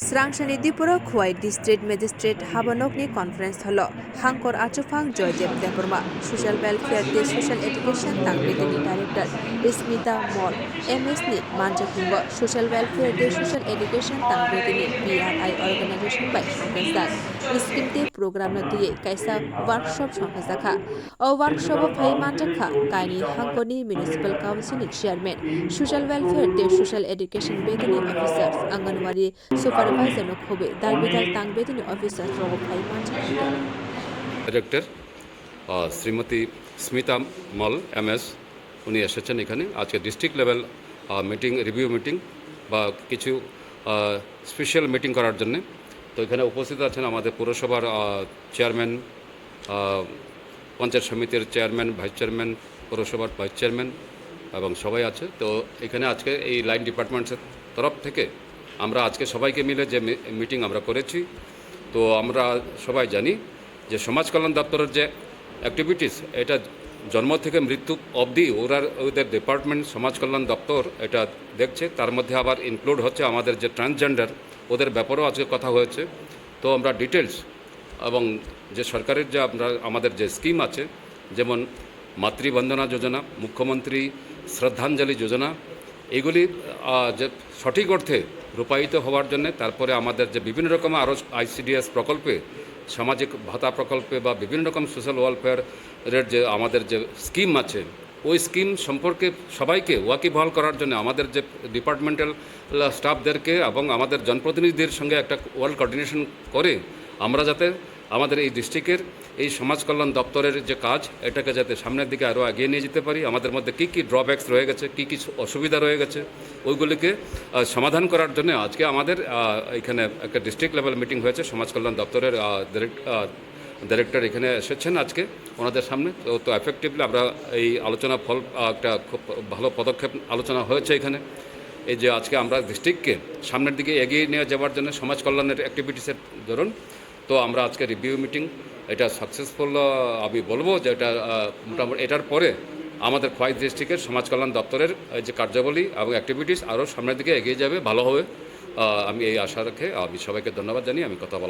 Songchajakha TRIPURA Khowai District Magistrate Habanogo Conference Hall Hangkor Achufang Joydev Deborma Social Welfare Day Social Education Tangbetini Director Smita Mall MS ni Manjakungbo Social Welfare Day Social Education Tangbetini PRI Organization by Songchajakha Scheme Day Program no tuye kaisa workshop Songchajakha O workshop of Phai Manjakha Kaini Hangkoni Municipal Council Chairman Social Welfare Day Social Education Betini Officers Anganwadi Supervisor no khobe darbidal tangbetini officers rogo phai manjakha director Shrimati Smita Mal MS উনি এসেছেন এখানে আজকে district level meeting review meeting বা কিছু special meeting করার জন্য। তো এখানে উপস্থিত আছেন আমাদের পৌরসভার চেয়ারম্যান, পঞ্চায়েত সমিতির চেয়ারম্যান, ভাইস চেয়ারম্যান, পৌরসভার ভাইস চেয়ারম্যান এবং সবাই আছে। তো এখানে আজকে এই লাইন ডিপার্টমেন্টের তরফ থেকে আমরা আজকে সবাইকে মিলে যে মিটিং আমরা করেছি, তো আমরা সবাই জানি যে সমাজ কল্যাণ দপ্তরের যে অ্যাক্টিভিটিস এটা জন্ম থেকে মৃত্যু অবধি ওদের ডিপার্টমেন্ট সমাজ কল্যাণ দপ্তর এটা দেখছে। তার মধ্যে আবার ইনক্লুড হচ্ছে আমাদের যে ট্রান্সজেন্ডার ওদের ব্যাপারেও আজকে কথা হয়েছে। তো আমরা ডিটেলস এবং যে সরকারের যে আমাদের যে স্কিম আছে, যেমন মাতৃবন্দনা যোজনা, মুখ্যমন্ত্রী শ্রদ্ধাঞ্জলি যোজনা, এগুলি যে সঠিক অর্থে রূপায়িত হওয়ার জন্য, তারপরে আমাদের যে বিভিন্ন রকম আরও ICDS প্রকল্পে, সামাজিক ভাতা প্রকল্পে বা বিভিন্ন রকম সোশ্যাল ওয়েলফেয়ারের যে আমাদের যে স্কিম আছে, ওই স্কিম সম্পর্কে সবাইকে ওয়াকিবহাল করার জন্য আমাদের যে ডিপার্টমেন্টাল স্টাফদেরকে এবং আমাদের জনপ্রতিনিধিদের সঙ্গে একটা ওয়ার্ল্ড কোঅর্ডিনেশন করে আমরা যাতে আমাদের এই ডিস্ট্রিক্টের এই সমাজ কল্যাণ দপ্তরের যে কাজ এটাকে যাতে সামনের দিকে আরও এগিয়ে নিয়ে যেতে পারি। আমাদের মধ্যে কী কী ড্রব্যাকস রয়ে গেছে, কী কী অসুবিধা রয়ে গেছে, ওইগুলিকে সমাধান করার জন্য আজকে আমাদের এখানে একটা ডিস্ট্রিক্ট লেভেল মিটিং হয়েছে। সমাজ কল্যাণ দপ্তরের ডাইরেক্টর এখানে এসেছেন আজকে ওনাদের সামনে। তো এফেক্টিভলি আমরা এই আলোচনা ফল একটা খুব ভালো পদক্ষেপ আলোচনা হয়েছে এখানে। এই যে আজকে আমরা ডিস্ট্রিক্টকে সামনের দিকে এগিয়ে নিয়ে যাওয়ার জন্য সমাজ কল্যাণের অ্যাক্টিভিটিসের ধরুন, তো আমরা আজকে রিভিউ মিটিং এটা সাকসেসফুল আমি বলবো যে এটা মোটামুটি এটার পরে আমাদের খোয়াই ডিস্ট্রিক্টের সমাজ কল্যাণ দপ্তরের যে কার্যাবলী এবং অ্যাক্টিভিটিস আরও সামনের দিকে এগিয়ে যাবে, ভালো হবে। আমি এই আশা রেখে আমি সবাইকে ধন্যবাদ জানিয়ে আমি কথা বলা